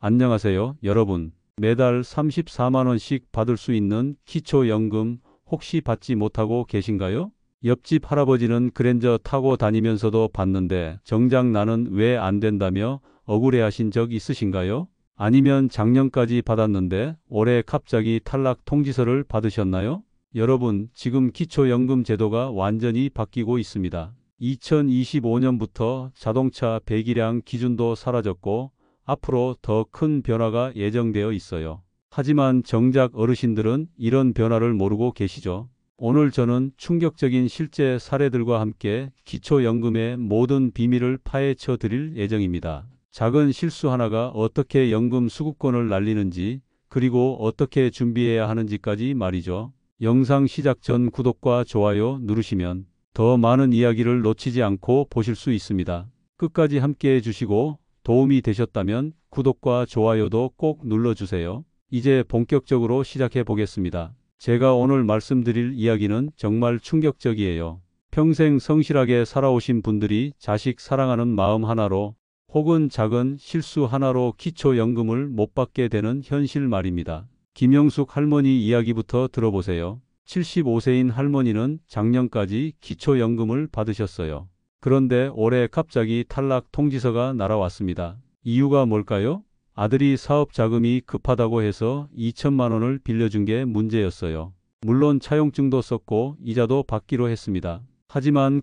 안녕하세요, 여러분. 매달 34만원씩 받을 수 있는 기초연금 혹시 받지 못하고 계신가요? 옆집 할아버지는 그랜저 타고 다니면서도 받는데 정작 나는 왜 안 된다며 억울해하신 적 있으신가요? 아니면 작년까지 받았는데 올해 갑자기 탈락 통지서를 받으셨나요? 여러분, 지금 기초연금 제도가 완전히 바뀌고 있습니다. 2025년부터 자동차 배기량 기준도 사라졌고 앞으로 더 큰 변화가 예정되어 있어요. 하지만 정작 어르신들은 이런 변화를 모르고 계시죠. 오늘 저는 충격적인 실제 사례들과 함께 기초연금의 모든 비밀을 파헤쳐 드릴 예정입니다. 작은 실수 하나가 어떻게 연금 수급권을 날리는지, 그리고 어떻게 준비해야 하는지까지 말이죠. 영상 시작 전 구독과 좋아요 누르시면 더 많은 이야기를 놓치지 않고 보실 수 있습니다. 끝까지 함께 해주시고 도움이 되셨다면 구독과 좋아요도 꼭 눌러주세요. 이제 본격적으로 시작해 보겠습니다. 제가 오늘 말씀드릴 이야기는 정말 충격적이에요. 평생 성실하게 살아오신 분들이 자식 사랑하는 마음 하나로 혹은 작은 실수 하나로 기초연금을 못 받게 되는 현실 말입니다. 김영숙 할머니 이야기부터 들어보세요. 75세인 할머니는 작년까지 기초연금을 받으셨어요. 그런데 올해 갑자기 탈락 통지서가 날아왔습니다. 이유가 뭘까요? 아들이 사업 자금이 급하다고 해서 2천만 원을 빌려준 게 문제였어요. 물론 차용증도 썼고 이자도 받기로 했습니다. 하지만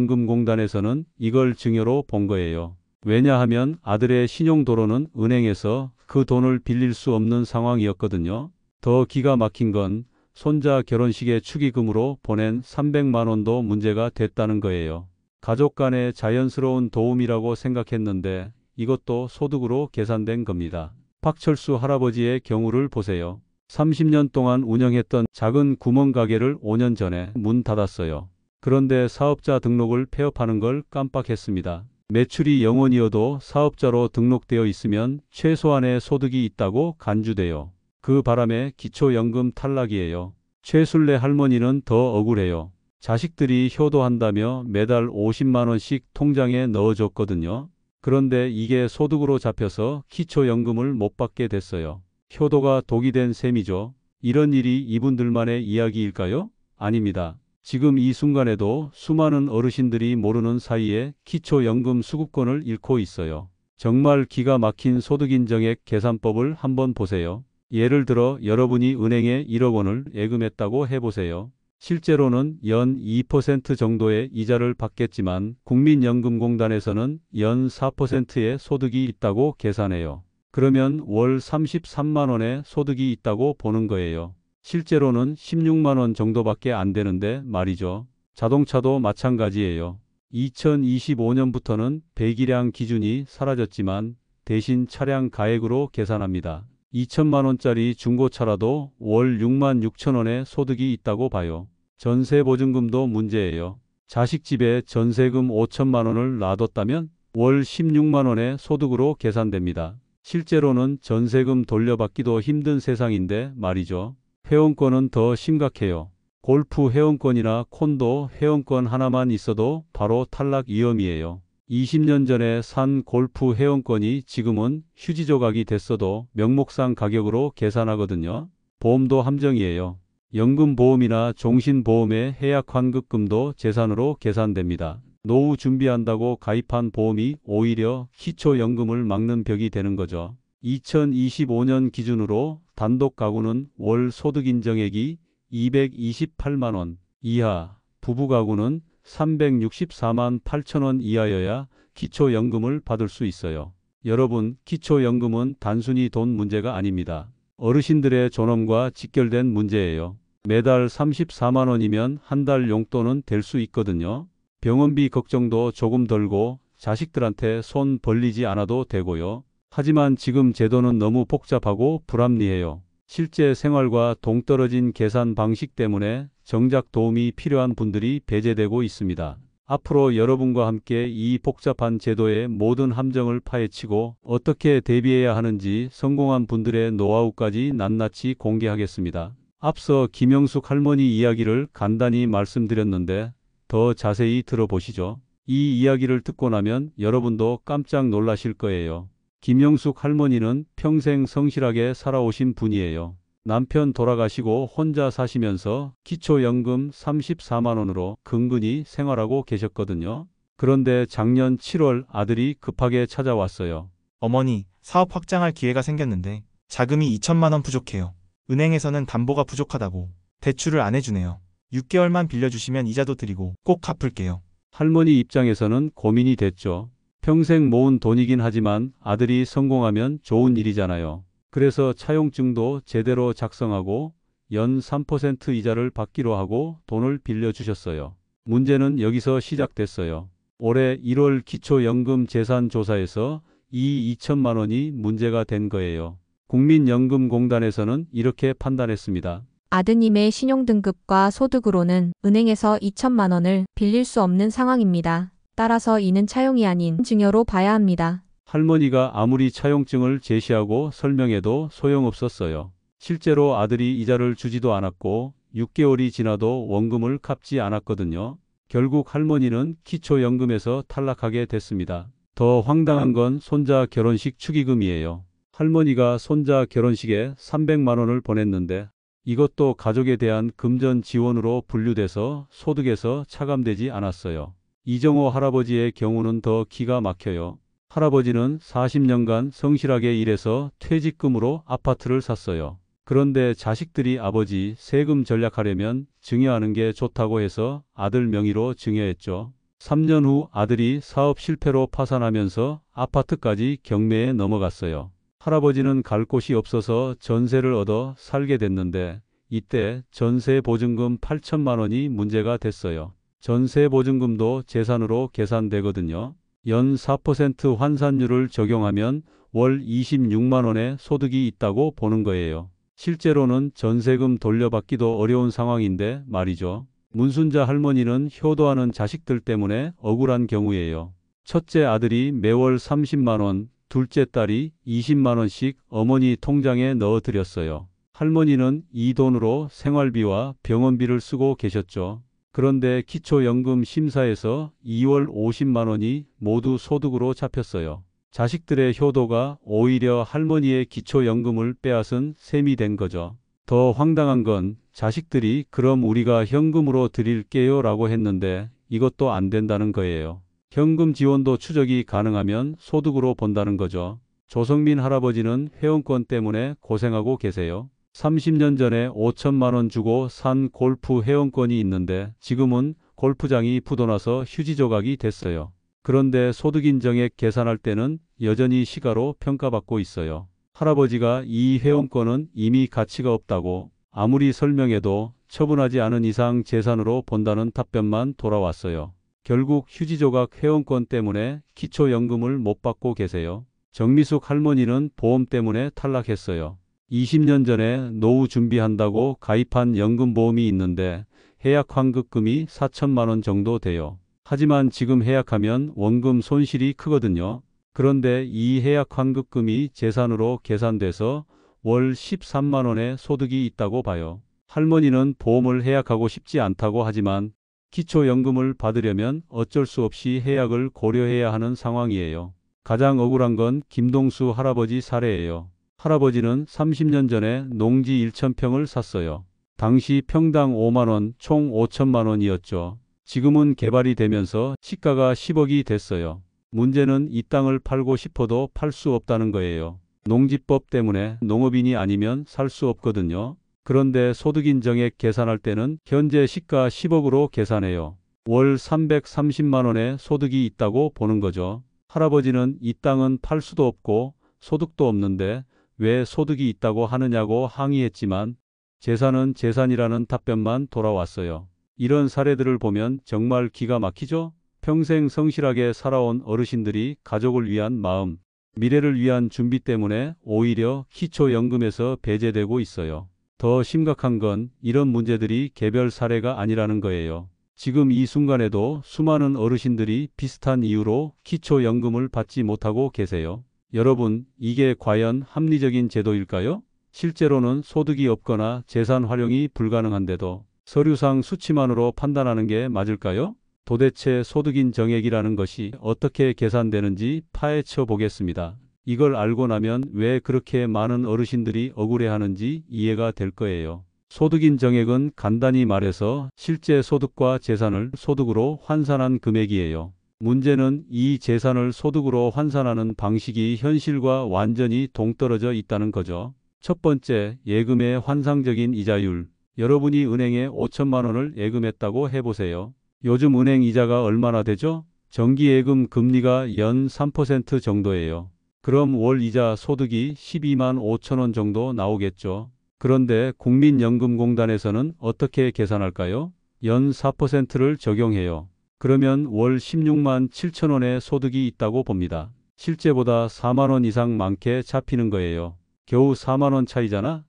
국민연금공단에서는 이걸 증여로 본 거예요. 왜냐하면 아들의 신용도로는 은행에서 그 돈을 빌릴 수 없는 상황이었거든요. 더 기가 막힌 건 손자 결혼식의 축의금으로 보낸 300만 원도 문제가 됐다는 거예요. 가족 간의 자연스러운 도움이라고 생각했는데 이것도 소득으로 계산된 겁니다. 박철수 할아버지의 경우를 보세요. 30년 동안 운영했던 작은 구멍가게를 5년 전에 문 닫았어요. 그런데 사업자 등록을 폐업하는 걸 깜빡했습니다. 매출이 0원이어도 사업자로 등록되어 있으면 최소한의 소득이 있다고 간주돼요. 그 바람에 기초연금 탈락이에요. 최순례 할머니는 더 억울해요. 자식들이 효도한다며 매달 50만 원씩 통장에 넣어줬거든요. 그런데 이게 소득으로 잡혀서 기초연금을 못 받게 됐어요. 효도가 독이 된 셈이죠. 이런 일이 이분들만의 이야기일까요? 아닙니다. 지금 이 순간에도 수많은 어르신들이 모르는 사이에 기초연금 수급권을 잃고 있어요. 정말 기가 막힌 소득인정액 계산법을 한번 보세요. 예를 들어 여러분이 은행에 1억 원을 예금했다고 해보세요. 실제로는 연 2% 정도의 이자를 받겠지만 국민연금공단에서는 연 4%의 소득이 있다고 계산해요. 그러면 월 33만 원의 소득이 있다고 보는 거예요. 실제로는 16만 원 정도밖에 안 되는데 말이죠. 자동차도 마찬가지예요. 2025년부터는 배기량 기준이 사라졌지만 대신 차량 가액으로 계산합니다. 2천만 원짜리 중고차라도 월 6만 6천 원의 소득이 있다고 봐요. 전세보증금도 문제예요. 자식 집에 전세금 5천만 원을 놔뒀다면 월 16만 원의 소득으로 계산됩니다. 실제로는 전세금 돌려받기도 힘든 세상인데 말이죠. 회원권은 더 심각해요. 골프 회원권이나 콘도 회원권 하나만 있어도 바로 탈락 위험이에요. 20년 전에 산 골프 회원권이 지금은 휴지 조각이 됐어도 명목상 가격으로 계산하거든요. 보험도 함정이에요. 연금보험이나 종신보험의 해약 환급금도 재산으로 계산됩니다. 노후 준비한다고 가입한 보험이 오히려 기초연금을 막는 벽이 되는 거죠. 2025년 기준으로 단독 가구는 월 소득인정액이 228만 원 이하, 부부 가구는 364만 8천 원 이하여야 기초연금을 받을 수 있어요. 여러분, 기초연금은 단순히 돈 문제가 아닙니다. 어르신들의 존엄과 직결된 문제예요. 매달 34만 원이면 한 달 용돈은 될 수 있거든요. 병원비 걱정도 조금 덜고 자식들한테 손 벌리지 않아도 되고요. 하지만 지금 제도는 너무 복잡하고 불합리해요. 실제 생활과 동떨어진 계산 방식 때문에 정작 도움이 필요한 분들이 배제되고 있습니다. 앞으로 여러분과 함께 이 복잡한 제도의 모든 함정을 파헤치고 어떻게 대비해야 하는지 성공한 분들의 노하우까지 낱낱이 공개하겠습니다. 앞서 김영숙 할머니 이야기를 간단히 말씀드렸는데 더 자세히 들어보시죠. 이 이야기를 듣고 나면 여러분도 깜짝 놀라실 거예요. 김영숙 할머니는 평생 성실하게 살아오신 분이에요. 남편 돌아가시고 혼자 사시면서 기초연금 34만 원으로 근근히 생활하고 계셨거든요. 그런데 작년 7월 아들이 급하게 찾아왔어요. 어머니, 사업 확장할 기회가 생겼는데 자금이 2천만 원 부족해요. 은행에서는 담보가 부족하다고 대출을 안 해주네요. 6개월만 빌려주시면 이자도 드리고 꼭 갚을게요. 할머니 입장에서는 고민이 됐죠. 평생 모은 돈이긴 하지만 아들이 성공하면 좋은 일이잖아요. 그래서 차용증도 제대로 작성하고 연 3% 이자를 받기로 하고 돈을 빌려주셨어요. 문제는 여기서 시작됐어요. 올해 1월 기초연금 재산조사에서 이 2천만 원이 문제가 된 거예요. 국민연금공단에서는 이렇게 판단했습니다. 아드님의 신용등급과 소득으로는 은행에서 2천만 원을 빌릴 수 없는 상황입니다. 따라서 이는 차용이 아닌 증여로 봐야 합니다. 할머니가 아무리 차용증을 제시하고 설명해도 소용없었어요. 실제로 아들이 이자를 주지도 않았고 6개월이 지나도 원금을 갚지 않았거든요. 결국 할머니는 기초연금에서 탈락하게 됐습니다. 더 황당한 건 손자 결혼식 축의금이에요. 할머니가 손자 결혼식에 300만 원을 보냈는데 이것도 가족에 대한 금전 지원으로 분류돼서 소득에서 차감되지 않았어요. 이정호 할아버지의 경우는 더 기가 막혀요. 할아버지는 40년간 성실하게 일해서 퇴직금으로 아파트를 샀어요. 그런데 자식들이 아버지 세금 절약하려면 증여하는 게 좋다고 해서 아들 명의로 증여했죠. 3년 후 아들이 사업 실패로 파산하면서 아파트까지 경매에 넘어갔어요. 할아버지는 갈 곳이 없어서 전세를 얻어 살게 됐는데 이때 전세보증금 8천만 원이 문제가 됐어요. 전세보증금도 재산으로 계산되거든요. 연 4% 환산율을 적용하면 월 26만 원의 소득이 있다고 보는 거예요. 실제로는 전세금 돌려받기도 어려운 상황인데 말이죠. 문순자 할머니는 효도하는 자식들 때문에 억울한 경우예요. 첫째 아들이 매월 30만 원, 둘째 딸이 20만 원씩 어머니 통장에 넣어드렸어요. 할머니는 이 돈으로 생활비와 병원비를 쓰고 계셨죠. 그런데 기초연금 심사에서 2월 50만 원이 모두 소득으로 잡혔어요. 자식들의 효도가 오히려 할머니의 기초연금을 빼앗은 셈이 된 거죠. 더 황당한 건 자식들이 그럼 우리가 현금으로 드릴게요 라고 했는데 이것도 안 된다는 거예요. 현금 지원도 추적이 가능하면 소득으로 본다는 거죠. 조성민 할아버지는 회원권 때문에 고생하고 계세요. 30년 전에 5천만 원 주고 산 골프 회원권이 있는데 지금은 골프장이 부도나서 휴지 조각이 됐어요. 그런데 소득인정액 계산할 때는 여전히 시가로 평가받고 있어요. 할아버지가 이 회원권은 이미 가치가 없다고 아무리 설명해도 처분하지 않은 이상 재산으로 본다는 답변만 돌아왔어요. 결국 휴지 조각 회원권 때문에 기초연금을 못 받고 계세요. 정미숙 할머니는 보험 때문에 탈락했어요. 20년 전에 노후 준비한다고 가입한 연금보험이 있는데 해약 환급금이 4천만 원 정도 돼요. 하지만 지금 해약하면 원금 손실이 크거든요. 그런데 이 해약 환급금이 재산으로 계산돼서 월 13만 원의 소득이 있다고 봐요. 할머니는 보험을 해약하고 싶지 않다고 하지만 기초연금을 받으려면 어쩔 수 없이 해약을 고려해야 하는 상황이에요. 가장 억울한 건 김동수 할아버지 사례예요. 할아버지는 30년 전에 농지 1,000평을 샀어요. 당시 평당 5만 원, 총 5천만 원이었죠. 지금은 개발이 되면서 시가가 10억이 됐어요. 문제는 이 땅을 팔고 싶어도 팔 수 없다는 거예요. 농지법 때문에 농업인이 아니면 살 수 없거든요. 그런데 소득인정액 계산할 때는 현재 시가 10억으로 계산해요. 월 330만 원의 소득이 있다고 보는 거죠. 할아버지는 이 땅은 팔 수도 없고 소득도 없는데 왜 소득이 있다고 하느냐고 항의했지만 재산은 재산이라는 답변만 돌아왔어요. 이런 사례들을 보면 정말 기가 막히죠? 평생 성실하게 살아온 어르신들이 가족을 위한 마음, 미래를 위한 준비 때문에 오히려 기초연금에서 배제되고 있어요. 더 심각한 건 이런 문제들이 개별 사례가 아니라는 거예요. 지금 이 순간에도 수많은 어르신들이 비슷한 이유로 기초연금을 받지 못하고 계세요. 여러분, 이게 과연 합리적인 제도일까요? 실제로는 소득이 없거나 재산 활용이 불가능한데도 서류상 수치만으로 판단하는 게 맞을까요? 도대체 소득인정액이라는 것이 어떻게 계산되는지 파헤쳐 보겠습니다. 이걸 알고 나면 왜 그렇게 많은 어르신들이 억울해하는지 이해가 될 거예요. 소득인 정액은 간단히 말해서 실제 소득과 재산을 소득으로 환산한 금액이에요. 문제는 이 재산을 소득으로 환산하는 방식이 현실과 완전히 동떨어져 있다는 거죠. 첫 번째, 예금의 환상적인 이자율. 여러분이 은행에 5천만 원을 예금했다고 해보세요. 요즘 은행 이자가 얼마나 되죠? 정기예금 금리가 연 3% 정도예요. 그럼 월 이자 소득이 12만 5천 원 정도 나오겠죠. 그런데 국민연금공단에서는 어떻게 계산할까요? 연 4%를 적용해요. 그러면 월 16만 7천 원의 소득이 있다고 봅니다. 실제보다 4만 원 이상 많게 잡히는 거예요. 겨우 4만 원 차이잖아?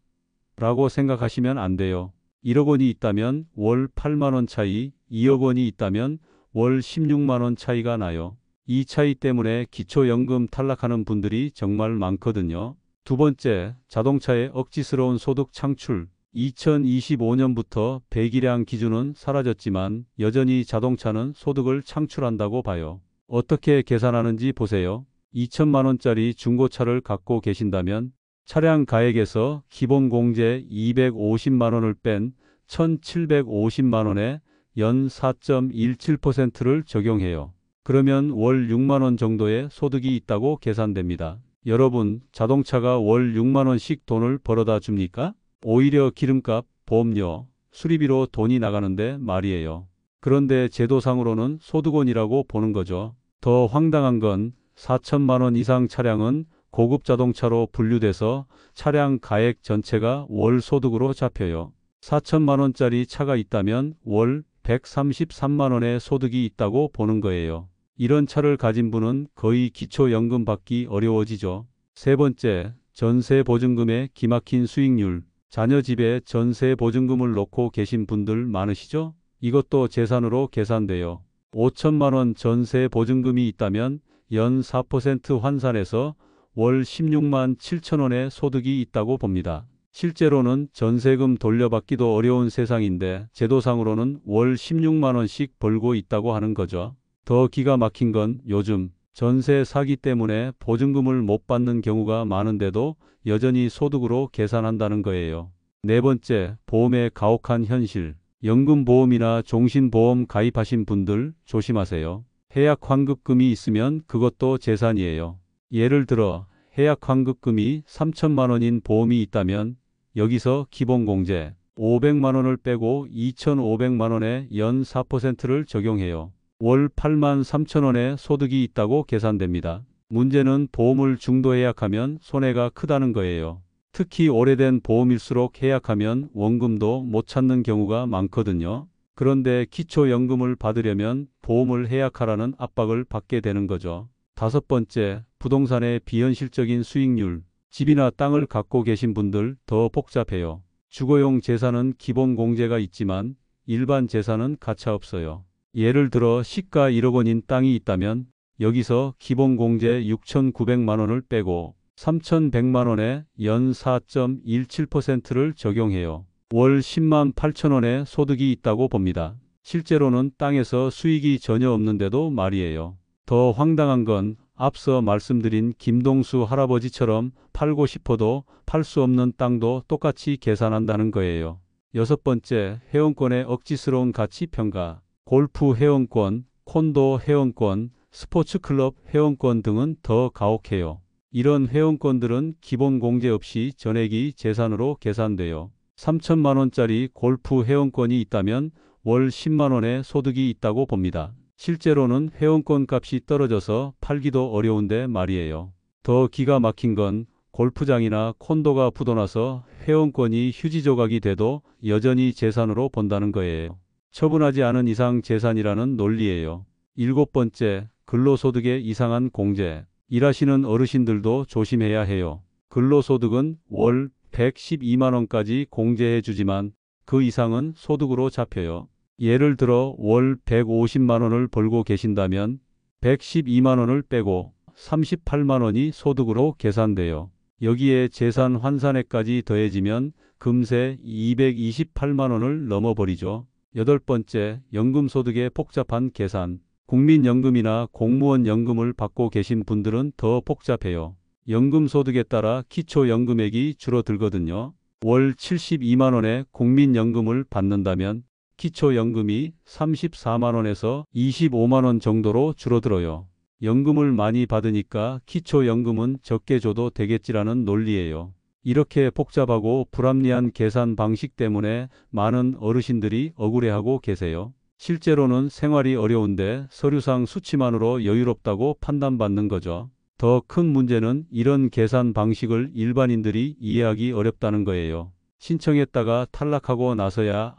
라고 생각하시면 안 돼요. 1억 원이 있다면 월 8만 원 차이, 2억 원이 있다면 월 16만 원 차이가 나요. 이 차이 때문에 기초연금 탈락하는 분들이 정말 많거든요. 두 번째, 자동차의 억지스러운 소득 창출. 2025년부터 배기량 기준은 사라졌지만 여전히 자동차는 소득을 창출한다고 봐요. 어떻게 계산하는지 보세요. 2천만 원짜리 중고차를 갖고 계신다면 차량 가액에서 기본 공제 250만 원을 뺀 1,750만 원에 연 4.17%를 적용해요. 그러면 월 6만 원 정도의 소득이 있다고 계산됩니다. 여러분, 자동차가 월 6만 원씩 돈을 벌어다 줍니까? 오히려 기름값, 보험료, 수리비로 돈이 나가는데 말이에요. 그런데 제도상으로는 소득원이라고 보는 거죠. 더 황당한 건 4천만 원 이상 차량은 고급 자동차로 분류돼서 차량 가액 전체가 월 소득으로 잡혀요. 4천만 원짜리 차가 있다면 월 133만 원의 소득이 있다고 보는 거예요. 이런 차를 가진 분은 거의 기초연금 받기 어려워지죠. 세 번째, 전세보증금의 기막힌 수익률. 자녀 집에 전세보증금을 놓고 계신 분들 많으시죠? 이것도 재산으로 계산돼요. 5천만 원 전세보증금이 있다면 연 4% 환산해서 월 16만 7천 원의 소득이 있다고 봅니다. 실제로는 전세금 돌려받기도 어려운 세상인데 제도상으로는 월 16만 원씩 벌고 있다고 하는 거죠. 더 기가 막힌 건 요즘 전세 사기 때문에 보증금을 못 받는 경우가 많은데도 여전히 소득으로 계산한다는 거예요. 네 번째, 보험의 가혹한 현실. 연금보험이나 종신보험 가입하신 분들 조심하세요. 해약 환급금이 있으면 그것도 재산이에요. 예를 들어 해약 환급금이 3천만 원인 보험이 있다면 여기서 기본공제 500만 원을 빼고 2,500만 원에 연 4%를 적용해요. 월 8만 3천 원의 소득이 있다고 계산됩니다. 문제는 보험을 중도 해약하면 손해가 크다는 거예요. 특히 오래된 보험일수록 해약하면 원금도 못 찾는 경우가 많거든요. 그런데 기초연금을 받으려면 보험을 해약하라는 압박을 받게 되는 거죠. 다섯 번째, 부동산의 비현실적인 수익률. 집이나 땅을 갖고 계신 분들 더 복잡해요. 주거용 재산은 기본 공제가 있지만 일반 재산은 가차없어요. 예를 들어 시가 1억 원인 땅이 있다면 여기서 기본 공제 6,900만 원을 빼고 3,100만 원에 연 4.17%를 적용해요. 월 10만 8천 원의 소득이 있다고 봅니다. 실제로는 땅에서 수익이 전혀 없는데도 말이에요. 더 황당한 건 앞서 말씀드린 김동수 할아버지처럼 팔고 싶어도 팔 수 없는 땅도 똑같이 계산한다는 거예요. 여섯 번째, 회원권의 억지스러운 가치 평가. 골프 회원권, 콘도 회원권, 스포츠클럽 회원권 등은 더 가혹해요. 이런 회원권들은 기본 공제 없이 전액이 재산으로 계산돼요. 3천만 원짜리 골프 회원권이 있다면 월 10만 원의 소득이 있다고 봅니다. 실제로는 회원권 값이 떨어져서 팔기도 어려운데 말이에요. 더 기가 막힌 건 골프장이나 콘도가 부도나서 회원권이 휴지 조각이 돼도 여전히 재산으로 본다는 거예요. 처분하지 않은 이상 재산이라는 논리예요. 일곱 번째, 근로소득의 이상한 공제. 일하시는 어르신들도 조심해야 해요. 근로소득은 월 112만 원까지 공제해 주지만 그 이상은 소득으로 잡혀요. 예를 들어 월 150만 원을 벌고 계신다면 112만 원을 빼고 38만 원이 소득으로 계산돼요. 여기에 재산 환산액까지 더해지면 금세 228만 원을 넘어버리죠. 여덟 번째, 연금소득의 복잡한 계산. 국민연금이나 공무원 연금을 받고 계신 분들은 더 복잡해요. 연금소득에 따라 기초연금액이 줄어들거든요. 월 72만 원의 국민연금을 받는다면 기초연금이 34만 원에서 25만 원 정도로 줄어들어요. 연금을 많이 받으니까 기초연금은 적게 줘도 되겠지라는 논리예요. 이렇게 복잡하고 불합리한 계산 방식 때문에 많은 어르신들이 억울해하고 계세요. 실제로는 생활이 어려운데 서류상 수치만으로 여유롭다고 판단받는 거죠. 더 큰 문제는 이런 계산 방식을 일반인들이 이해하기 어렵다는 거예요. 신청했다가 탈락하고 나서야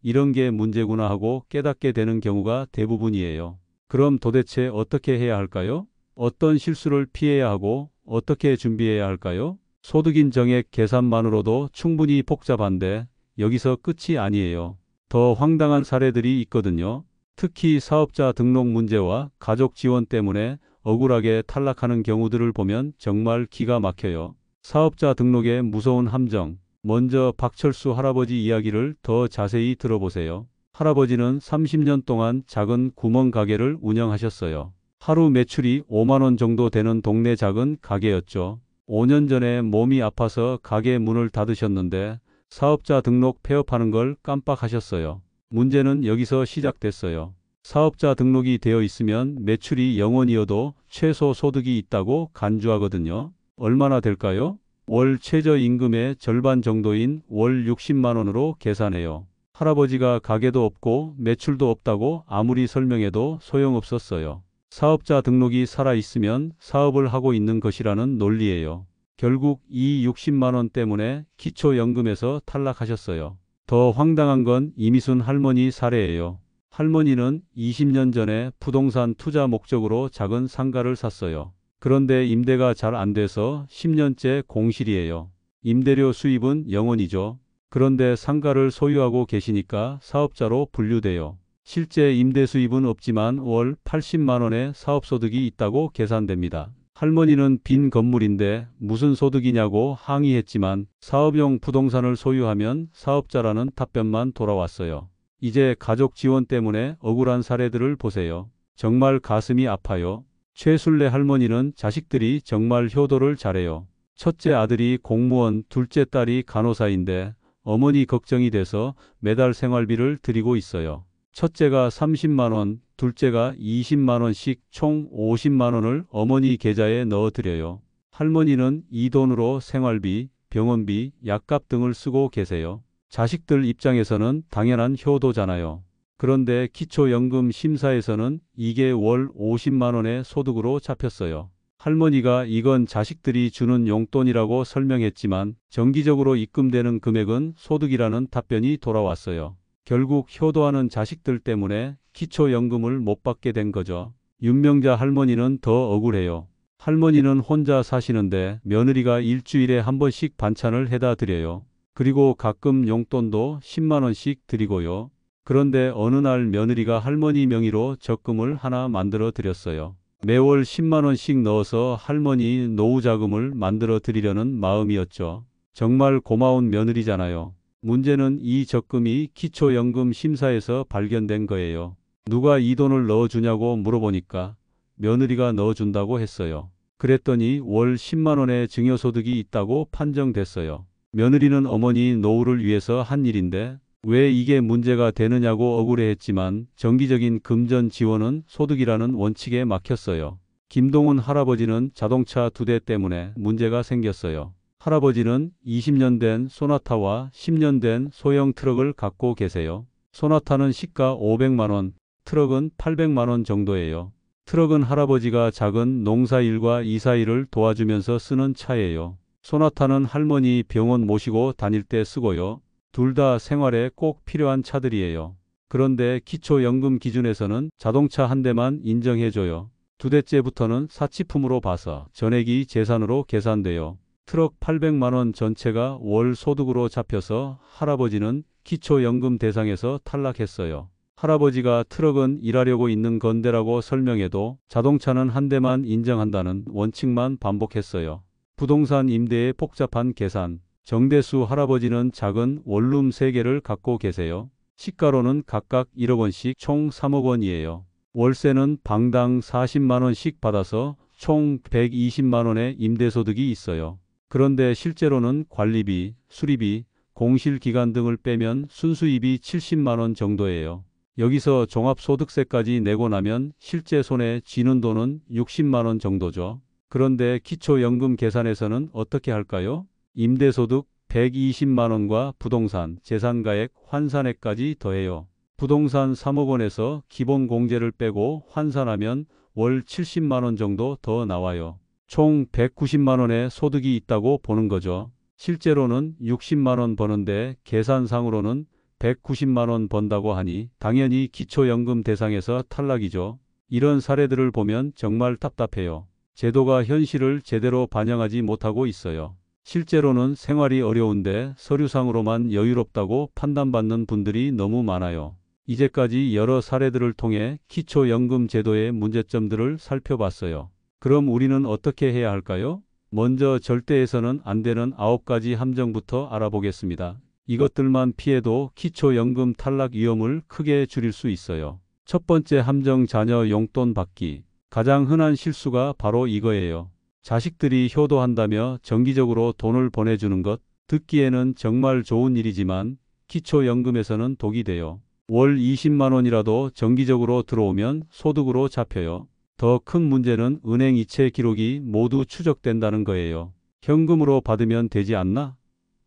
이런 게 문제구나 하고 깨닫게 되는 경우가 대부분이에요. 그럼 도대체 어떻게 해야 할까요? 어떤 실수를 피해야 하고 어떻게 준비해야 할까요? 소득인 정액 계산만으로도 충분히 복잡한데 여기서 끝이 아니에요. 더 황당한 사례들이 있거든요. 특히 사업자 등록 문제와 가족 지원 때문에 억울하게 탈락하는 경우들을 보면 정말 기가 막혀요. 사업자 등록의 무서운 함정. 먼저 박철수 할아버지 이야기를 더 자세히 들어보세요. 할아버지는 30년 동안 작은 구멍 가게를 운영하셨어요. 하루 매출이 5만 원 정도 되는 동네 작은 가게였죠. 5년 전에 몸이 아파서 가게 문을 닫으셨는데 사업자 등록 폐업하는 걸 깜빡하셨어요. 문제는 여기서 시작됐어요. 사업자 등록이 되어 있으면 매출이 0원이어도 최소 소득이 있다고 간주하거든요. 얼마나 될까요? 월 최저임금의 절반 정도인 월 60만 원으로 계산해요. 할아버지가 가게도 없고 매출도 없다고 아무리 설명해도 소용없었어요. 사업자 등록이 살아있으면 사업을 하고 있는 것이라는 논리예요. 결국 이 60만 원 때문에 기초연금에서 탈락하셨어요. 더 황당한 건 이미순 할머니 사례예요. 할머니는 20년 전에 부동산 투자 목적으로 작은 상가를 샀어요. 그런데 임대가 잘 안 돼서 10년째 공실이에요. 임대료 수입은 0원이죠. 그런데 상가를 소유하고 계시니까 사업자로 분류돼요. 실제 임대 수입은 없지만 월 80만 원의 사업소득이 있다고 계산됩니다. 할머니는 빈 건물인데 무슨 소득이냐고 항의했지만 사업용 부동산을 소유하면 사업자라는 답변만 돌아왔어요. 이제 가족 지원 때문에 억울한 사례들을 보세요. 정말 가슴이 아파요. 최순례 할머니는 자식들이 정말 효도를 잘해요. 첫째 아들이 공무원, 둘째 딸이 간호사인데 어머니 걱정이 돼서 매달 생활비를 드리고 있어요. 첫째가 30만 원, 둘째가 20만 원씩 총 50만 원을 어머니 계좌에 넣어드려요. 할머니는 이 돈으로 생활비, 병원비, 약값 등을 쓰고 계세요. 자식들 입장에서는 당연한 효도잖아요. 그런데 기초연금 심사에서는 이게 월 50만 원의 소득으로 잡혔어요. 할머니가 이건 자식들이 주는 용돈이라고 설명했지만 정기적으로 입금되는 금액은 소득이라는 답변이 돌아왔어요. 결국 효도하는 자식들 때문에 기초연금을 못 받게 된 거죠. 윤명자 할머니는 더 억울해요. 할머니는 혼자 사시는데 며느리가 일주일에 한 번씩 반찬을 해다 드려요. 그리고 가끔 용돈도 10만 원씩 드리고요. 그런데 어느 날 며느리가 할머니 명의로 적금을 하나 만들어 드렸어요. 매월 10만 원씩 넣어서 할머니 노후 자금을 만들어 드리려는 마음이었죠. 정말 고마운 며느리잖아요. 문제는 이 적금이 기초연금 심사에서 발견된 거예요. 누가 이 돈을 넣어주냐고 물어보니까 며느리가 넣어준다고 했어요. 그랬더니 월 10만 원의 증여소득이 있다고 판정됐어요. 며느리는 어머니 노후를 위해서 한 일인데 왜 이게 문제가 되느냐고 억울해했지만 정기적인 금전 지원은 소득이라는 원칙에 막혔어요. 김동훈 할아버지는 자동차 2대 때문에 문제가 생겼어요. 할아버지는 20년 된 소나타와 10년 된 소형 트럭을 갖고 계세요. 소나타는 시가 500만 원, 트럭은 800만 원 정도예요. 트럭은 할아버지가 작은 농사일과 이사일을 도와주면서 쓰는 차예요. 소나타는 할머니 병원 모시고 다닐 때 쓰고요. 둘 다 생활에 꼭 필요한 차들이에요. 그런데 기초연금 기준에서는 자동차 한 대만 인정해줘요. 2대째부터는 사치품으로 봐서 전액이 재산으로 계산돼요. 트럭 800만 원 전체가 월 소득으로 잡혀서 할아버지는 기초연금 대상에서 탈락했어요. 할아버지가 트럭은 일하려고 있는 건데라고 설명해도 자동차는 한 대만 인정한다는 원칙만 반복했어요. 부동산 임대의 복잡한 계산. 정대수 할아버지는 작은 원룸 3개를 갖고 계세요. 시가로는 각각 1억 원씩 총 3억 원이에요. 월세는 방당 40만 원씩 받아서 총 120만 원의 임대소득이 있어요. 그런데 실제로는 관리비, 수리비, 공실기간 등을 빼면 순수입이 70만 원 정도예요. 여기서 종합소득세까지 내고 나면 실제 손에 쥐는 돈은 60만 원 정도죠. 그런데 기초연금 계산에서는 어떻게 할까요? 임대소득 120만 원과 부동산, 재산가액, 환산액까지 더해요. 부동산 3억 원에서 기본 공제를 빼고 환산하면 월 70만 원 정도 더 나와요. 총 190만 원의 소득이 있다고 보는 거죠. 실제로는 60만 원 버는데 계산상으로는 190만 원 번다고 하니 당연히 기초연금 대상에서 탈락이죠. 이런 사례들을 보면 정말 답답해요. 제도가 현실을 제대로 반영하지 못하고 있어요. 실제로는 생활이 어려운데 서류상으로만 여유롭다고 판단받는 분들이 너무 많아요. 이제까지 여러 사례들을 통해 기초연금 제도의 문제점들을 살펴봤어요. 그럼 우리는 어떻게 해야 할까요? 먼저 절대해서는 안 되는 9가지 함정부터 알아보겠습니다. 이것들만 피해도 기초연금 탈락 위험을 크게 줄일 수 있어요. 첫 번째 함정, 자녀 용돈 받기. 가장 흔한 실수가 바로 이거예요. 자식들이 효도한다며 정기적으로 돈을 보내주는 것, 듣기에는 정말 좋은 일이지만 기초연금에서는 독이 돼요. 월 20만 원이라도 정기적으로 들어오면 소득으로 잡혀요. 더 큰 문제는 은행 이체 기록이 모두 추적된다는 거예요. 현금으로 받으면 되지 않나?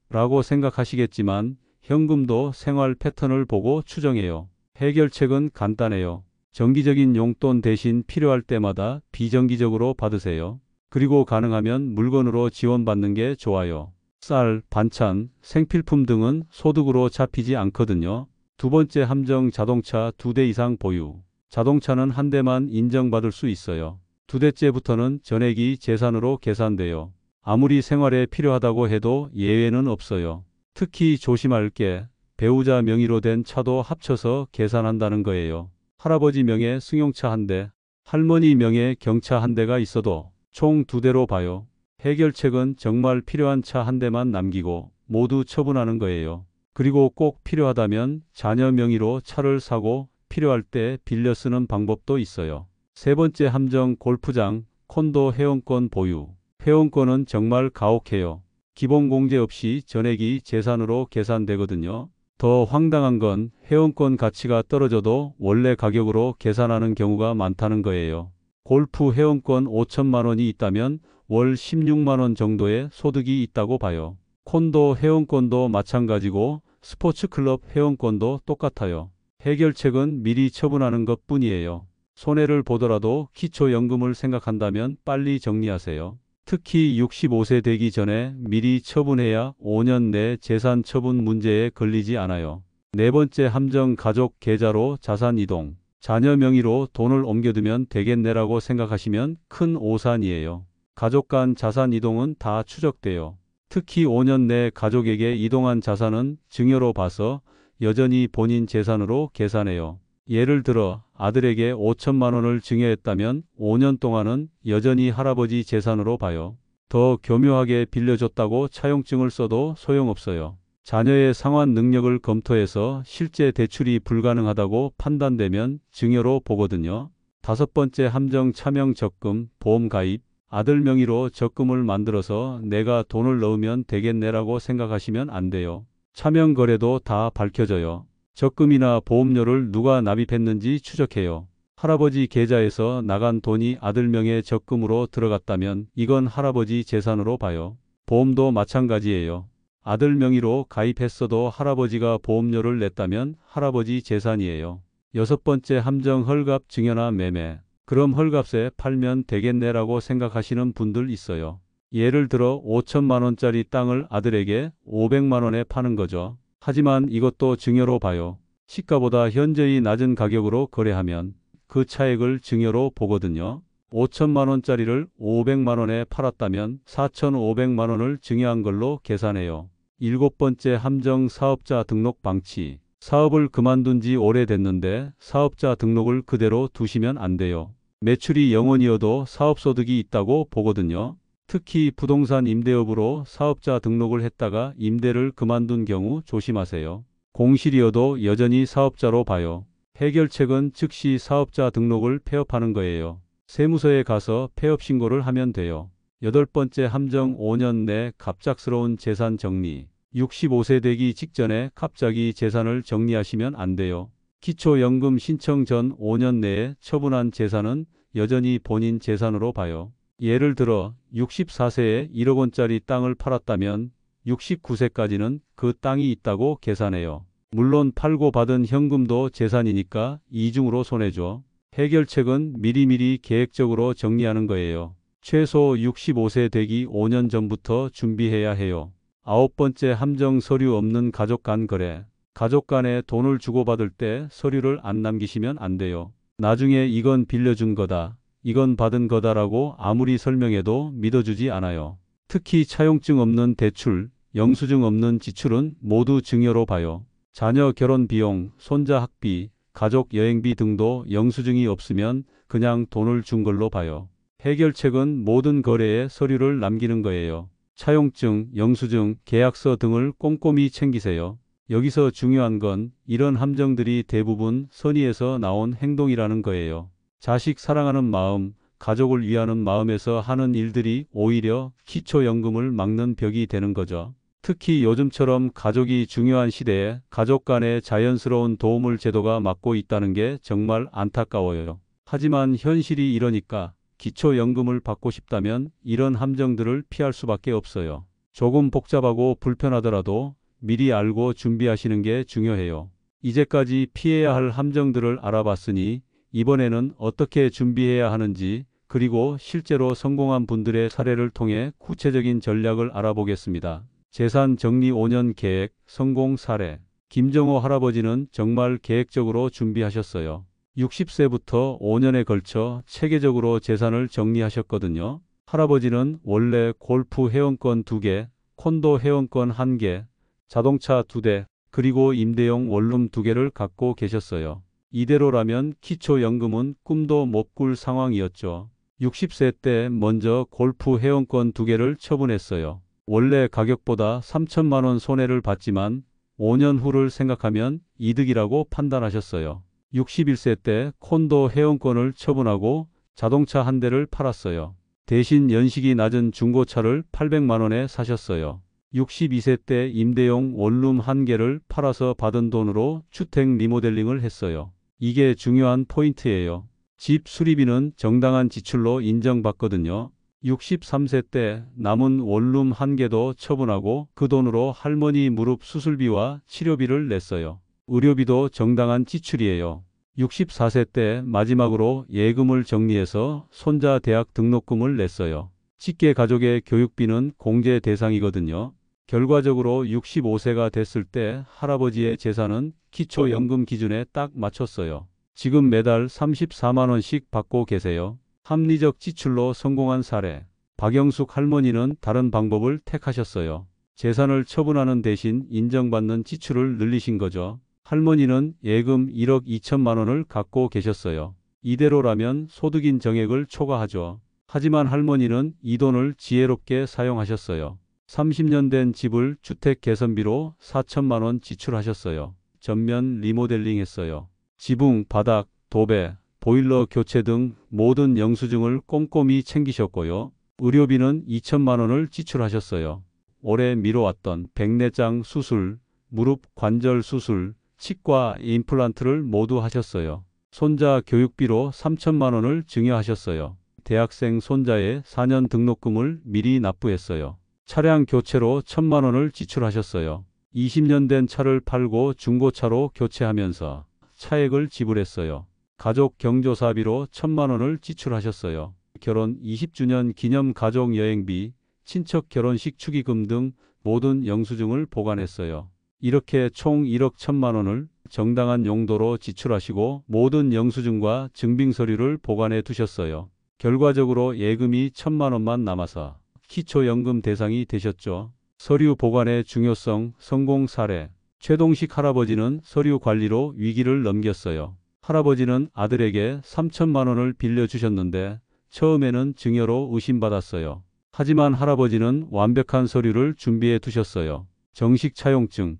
라고 생각하시겠지만 현금도 생활 패턴을 보고 추정해요. 해결책은 간단해요. 정기적인 용돈 대신 필요할 때마다 비정기적으로 받으세요. 그리고 가능하면 물건으로 지원받는 게 좋아요. 쌀, 반찬, 생필품 등은 소득으로 잡히지 않거든요. 두 번째 함정, 자동차 2대 이상 보유. 자동차는 한 대만 인정받을 수 있어요. 두 대째부터는 전액이 재산으로 계산돼요. 아무리 생활에 필요하다고 해도 예외는 없어요. 특히 조심할 게 배우자 명의로 된 차도 합쳐서 계산한다는 거예요. 할아버지 명의 승용차 한 대, 할머니 명의 경차 한 대가 있어도 총 2대로 봐요. 해결책은 정말 필요한 차 한 대만 남기고 모두 처분하는 거예요. 그리고 꼭 필요하다면 자녀 명의로 차를 사고 필요할 때 빌려 쓰는 방법도 있어요. 세 번째 함정, 골프장, 콘도 회원권 보유. 회원권은 정말 가혹해요. 기본 공제 없이 전액이 재산으로 계산되거든요. 더 황당한 건 회원권 가치가 떨어져도 원래 가격으로 계산하는 경우가 많다는 거예요. 골프 회원권 5천만 원이 있다면 월 16만 원 정도의 소득이 있다고 봐요. 콘도 회원권도 마찬가지고 스포츠클럽 회원권도 똑같아요. 해결책은 미리 처분하는 것 뿐이에요. 손해를 보더라도 기초연금을 생각한다면 빨리 정리하세요. 특히 65세 되기 전에 미리 처분해야 5년 내 재산 처분 문제에 걸리지 않아요. 네 번째 함정, 가족 계좌로 자산 이동. 자녀 명의로 돈을 옮겨두면 되겠네라고 생각하시면 큰 오산이에요. 가족 간 자산 이동은 다 추적돼요. 특히 5년 내 가족에게 이동한 자산은 증여로 봐서 여전히 본인 재산으로 계산해요. 예를 들어 아들에게 5천만 원을 증여했다면 5년 동안은 여전히 할아버지 재산으로 봐요. 더 교묘하게 빌려줬다고 차용증을 써도 소용없어요. 자녀의 상환 능력을 검토해서 실제 대출이 불가능하다고 판단되면 증여로 보거든요. 다섯 번째 함정, 차명 적금, 보험 가입. 아들 명의로 적금을 만들어서 내가 돈을 넣으면 되겠네라고 생각하시면 안 돼요. 차명 거래도 다 밝혀져요. 적금이나 보험료를 누가 납입했는지 추적해요. 할아버지 계좌에서 나간 돈이 아들 명의 적금으로 들어갔다면 이건 할아버지 재산으로 봐요. 보험도 마찬가지예요. 아들 명의로 가입했어도 할아버지가 보험료를 냈다면 할아버지 재산이에요. 여섯 번째 함정, 헐값 증여나 매매. 그럼 헐값에 팔면 되겠네라고 생각하시는 분들 있어요. 예를 들어 5천만 원짜리 땅을 아들에게 500만 원에 파는 거죠. 하지만 이것도 증여로 봐요. 시가보다 현저히 낮은 가격으로 거래하면 그 차액을 증여로 보거든요. 5천만 원짜리를 500만 원에 팔았다면 4,500만 원을 증여한 걸로 계산해요. 일곱 번째 함정, 사업자 등록 방치. 사업을 그만둔 지 오래됐는데 사업자 등록을 그대로 두시면 안 돼요. 매출이 0원이어도 사업소득이 있다고 보거든요. 특히 부동산 임대업으로 사업자 등록을 했다가 임대를 그만둔 경우 조심하세요. 공실이어도 여전히 사업자로 봐요. 해결책은 즉시 사업자 등록을 폐업하는 거예요. 세무서에 가서 폐업 신고를 하면 돼요. 8번째 함정 5년 내 갑작스러운 재산 정리. 65세 되기 직전에 갑자기 재산을 정리하시면 안 돼요. 기초연금 신청 전 5년 내에 처분한 재산은 여전히 본인 재산으로 봐요. 예를 들어 64세에 1억 원짜리 땅을 팔았다면 69세까지는 그 땅이 있다고 계산해요. 물론 팔고 받은 현금도 재산이니까 이중으로 손해죠. 해결책은 미리미리 계획적으로 정리하는 거예요. 최소 65세 되기 5년 전부터 준비해야 해요. 9번째 함정 서류 없는 가족 간 거래. 가족 간에 돈을 주고받을 때 서류를 안 남기시면 안 돼요. 나중에 이건 빌려준 거다, 이건 받은 거다라고 아무리 설명해도 믿어주지 않아요. 특히 차용증 없는 대출, 영수증 없는 지출은 모두 증여로 봐요. 자녀 결혼 비용, 손자 학비, 가족 여행비 등도 영수증이 없으면 그냥 돈을 준 걸로 봐요. 해결책은 모든 거래에 서류를 남기는 거예요. 차용증, 영수증, 계약서 등을 꼼꼼히 챙기세요. 여기서 중요한 건 이런 함정들이 대부분 선의에서 나온 행동이라는 거예요. 자식 사랑하는 마음, 가족을 위하는 마음에서 하는 일들이 오히려 기초연금을 막는 벽이 되는 거죠. 특히 요즘처럼 가족이 중요한 시대에 가족 간의 자연스러운 도움을 제도가 막고 있다는 게 정말 안타까워요. 하지만 현실이 이러니까 기초연금을 받고 싶다면 이런 함정들을 피할 수밖에 없어요. 조금 복잡하고 불편하더라도 미리 알고 준비하시는 게 중요해요. 이제까지 피해야 할 함정들을 알아봤으니 이번에는 어떻게 준비해야 하는지, 그리고 실제로 성공한 분들의 사례를 통해 구체적인 전략을 알아보겠습니다. 재산 정리 5년 계획, 성공 사례. 김정호 할아버지는 정말 계획적으로 준비하셨어요. 60세부터 5년에 걸쳐 체계적으로 재산을 정리하셨거든요. 할아버지는 원래 골프 회원권 2개, 콘도 회원권 1개, 자동차 2대, 그리고 임대용 원룸 2개를 갖고 계셨어요. 이대로라면 기초연금은 꿈도 못 꿀 상황이었죠. 60세 때 먼저 골프 회원권 2개를 처분했어요. 원래 가격보다 3천만 원 손해를 봤지만 5년 후를 생각하면 이득이라고 판단하셨어요. 61세 때 콘도 회원권을 처분하고 자동차 1대를 팔았어요. 대신 연식이 낮은 중고차를 800만 원에 사셨어요. 62세 때 임대용 원룸 1개를 팔아서 받은 돈으로 주택 리모델링을 했어요. 이게 중요한 포인트예요. 집 수리비는 정당한 지출로 인정받거든요. 63세 때 남은 원룸 1개도 처분하고 그 돈으로 할머니 무릎 수술비와 치료비를 냈어요. 의료비도 정당한 지출이에요. 64세 때 마지막으로 예금을 정리해서 손자 대학 등록금을 냈어요. 직계 가족의 교육비는 공제 대상이거든요. 결과적으로 65세가 됐을 때 할아버지의 재산은 기초연금 기준에 딱 맞췄어요. 지금 매달 34만 원씩 받고 계세요. 합리적 지출로 성공한 사례. 박영숙 할머니는 다른 방법을 택하셨어요. 재산을 처분하는 대신 인정받는 지출을 늘리신 거죠. 할머니는 예금 1억 2천만 원을 갖고 계셨어요. 이대로라면 소득인 정액을 초과하죠. 하지만 할머니는 이 돈을 지혜롭게 사용하셨어요. 30년 된 집을 주택 개선비로 4천만 원 지출하셨어요. 전면 리모델링 했어요. 지붕, 바닥, 도배, 보일러 교체 등 모든 영수증을 꼼꼼히 챙기셨고요. 의료비는 2천만 원을 지출하셨어요. 오래 미뤄왔던 백내장 수술, 무릎 관절 수술, 치과 임플란트를 모두 하셨어요. 손자 교육비로 3천만 원을 증여하셨어요. 대학생 손자의 4년 등록금을 미리 납부했어요. 차량 교체로 1천만 원을 지출하셨어요. 20년 된 차를 팔고 중고차로 교체하면서 차액을 지불했어요. 가족 경조사비로 1천만 원을 지출하셨어요. 결혼 20주년 기념 가족 여행비, 친척 결혼식 축의금 등 모든 영수증을 보관했어요. 이렇게 총 1억 1천만 원을 정당한 용도로 지출하시고 모든 영수증과 증빙서류를 보관해 두셨어요. 결과적으로 예금이 1천만 원만 남아서 기초연금 대상이 되셨죠. 서류 보관의 중요성, 성공 사례. 최동식 할아버지는 서류 관리로 위기를 넘겼어요. 할아버지는 아들에게 3천만 원을 빌려주셨는데 처음에는 증여로 의심받았어요. 하지만 할아버지는 완벽한 서류를 준비해 두셨어요. 정식 차용증,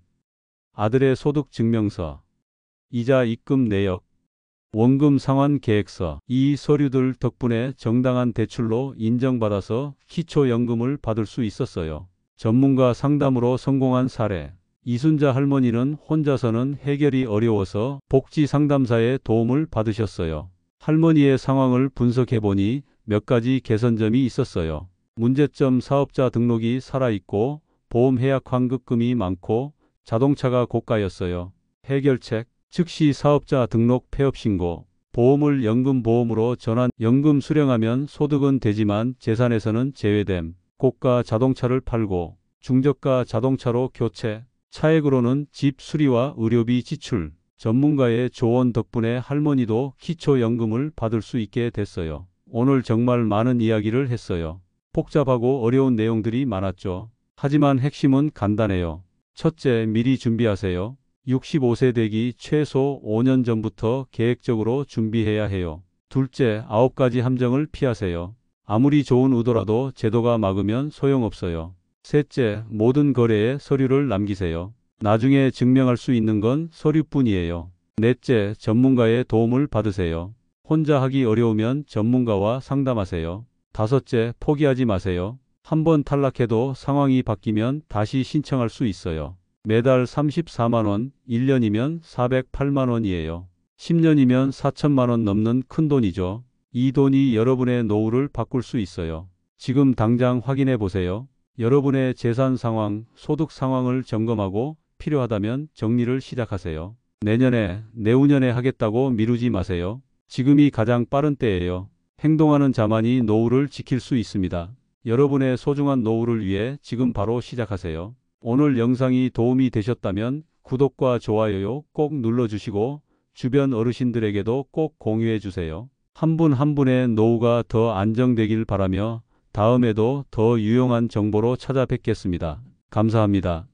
아들의 소득 증명서, 이자 입금 내역, 원금 상환 계획서. 이 서류들 덕분에 정당한 대출로 인정받아서 기초연금을 받을 수 있었어요. 전문가 상담으로 성공한 사례. 이순자 할머니는 혼자서는 해결이 어려워서 복지 상담사의 도움을 받으셨어요. 할머니의 상황을 분석해보니 몇 가지 개선점이 있었어요. 문제점: 사업자 등록이 살아있고 보험 해약 환급금이 많고 자동차가 고가였어요. 해결책: 즉시 사업자 등록 폐업 신고, 보험을 연금보험으로 전환, 연금 수령하면 소득은 되지만 재산에서는 제외됨. 고가 자동차를 팔고 중저가 자동차로 교체, 차액으로는 집 수리와 의료비 지출. 전문가의 조언 덕분에 할머니도 기초연금을 받을 수 있게 됐어요. 오늘 정말 많은 이야기를 했어요. 복잡하고 어려운 내용들이 많았죠. 하지만 핵심은 간단해요. 첫째, 미리 준비하세요. 65세 되기 최소 5년 전부터 계획적으로 준비해야 해요. 둘째, 9가지 함정을 피하세요. 아무리 좋은 의도라도 제도가 막으면 소용없어요. 셋째, 모든 거래에 서류를 남기세요. 나중에 증명할 수 있는 건 서류뿐이에요. 넷째, 전문가의 도움을 받으세요. 혼자 하기 어려우면 전문가와 상담하세요. 다섯째, 포기하지 마세요. 한번 탈락해도 상황이 바뀌면 다시 신청할 수 있어요. 매달 34만 원, 1년이면 408만 원이에요. 10년이면 4천만 원 넘는 큰 돈이죠. 이 돈이 여러분의 노후를 바꿀 수 있어요. 지금 당장 확인해 보세요. 여러분의 재산 상황, 소득 상황을 점검하고 필요하다면 정리를 시작하세요. 내년에, 내후년에 하겠다고 미루지 마세요. 지금이 가장 빠른 때예요. 행동하는 자만이 노후를 지킬 수 있습니다. 여러분의 소중한 노후를 위해 지금 바로 시작하세요. 오늘 영상이 도움이 되셨다면 구독과 좋아요 꼭 눌러주시고 주변 어르신들에게도 꼭 공유해 주세요. 한 분 한 분의 노후가 더 안정되길 바라며 다음에도 더 유용한 정보로 찾아뵙겠습니다. 감사합니다.